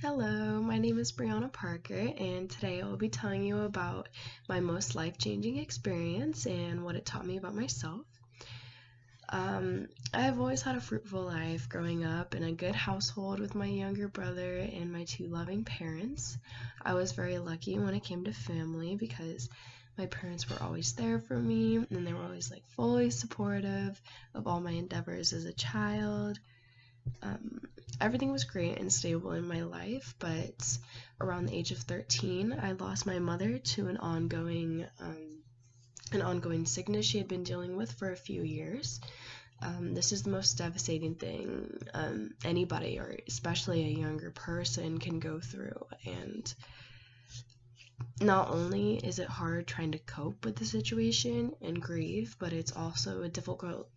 Hello, my name is Brianna Parker, and today I will be telling you about my most life-changing experience and what it taught me about myself. I've always had a fruitful life growing up in a good household with my younger brother and my two loving parents. I was very lucky when it came to family because my parents were always there for me and they were always fully supportive of all my endeavors as a child. um, Everything was great and stable in my life, but around the age of 13, I lost my mother to an ongoing sickness she had been dealing with for a few years. This is the most devastating thing anybody, or especially a younger person, can go through. And not only is it hard trying to cope with the situation and grieve, but it's also a difficult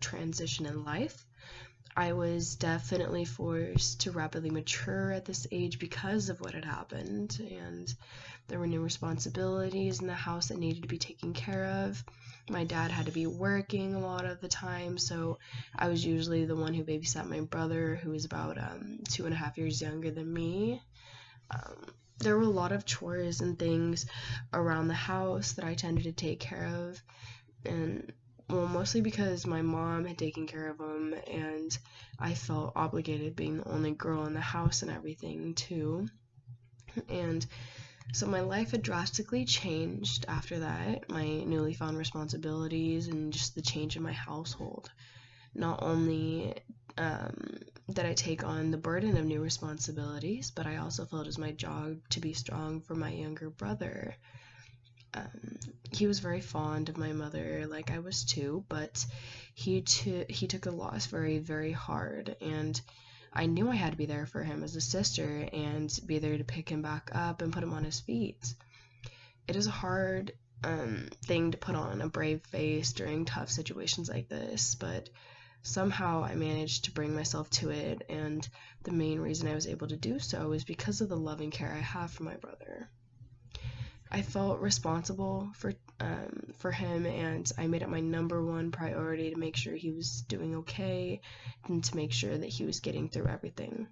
transition in life. I was definitely forced to rapidly mature at this age because of what had happened, and there were new responsibilities in the house that needed to be taken care of. My dad had to be working a lot of the time, so I was usually the one who babysat my brother, who was about 2.5 years younger than me. There were a lot of chores and things around the house that I tended to take care of, and well, mostly because my mom had taken care of them, and I felt obligated being the only girl in the house and everything, too. And so my life had drastically changed after that, my newly found responsibilities, and just the change in my household. Not only did I take on the burden of new responsibilities, but I also felt it was my job to be strong for my younger brother. um, he was very fond of my mother, like I was too, but he took the loss very, very hard, and I knew I had to be there for him as a sister and be there to pick him back up and put him on his feet. It is a hard thing to put on a brave face during tough situations like this, but somehow I managed to bring myself to it, and the main reason I was able to do so is because of the loving care I have for my brother. I felt responsible for him, and I made it my number one priority to make sure he was doing okay and to make sure that he was getting through everything.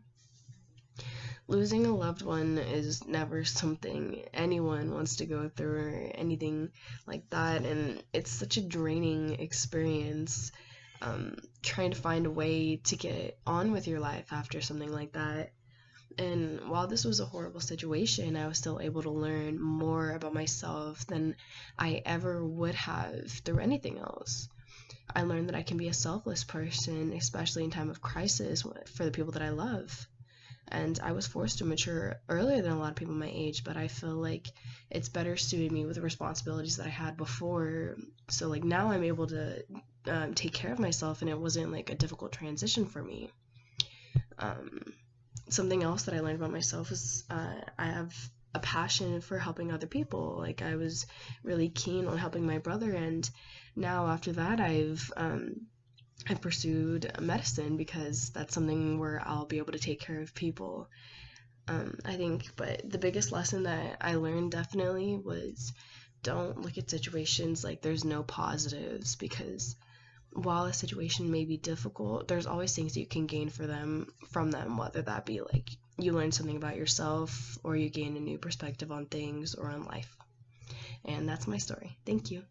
Losing a loved one is never something anyone wants to go through or anything like that, and it's such a draining experience, trying to find a way to get on with your life after something like that. And while this was a horrible situation, I was still able to learn more about myself than I ever would have through anything else. I learned that I can be a selfless person, especially in time of crisis for the people that I love. And I was forced to mature earlier than a lot of people my age, but I feel like it's better suited me with the responsibilities that I had before. So now I'm able to take care of myself, and it wasn't a difficult transition for me. Um, Something else that I learned about myself is I have a passion for helping other people. I was really keen on helping my brother, and now after that I've pursued medicine because that's something where I'll be able to take care of people. I think, but the biggest lesson that I learned definitely was don't look at situations like there's no positives, because while a situation may be difficult, there's always things you can gain from them, whether that be you learn something about yourself or you gain a new perspective on things or on life. And that's my story. Thank you.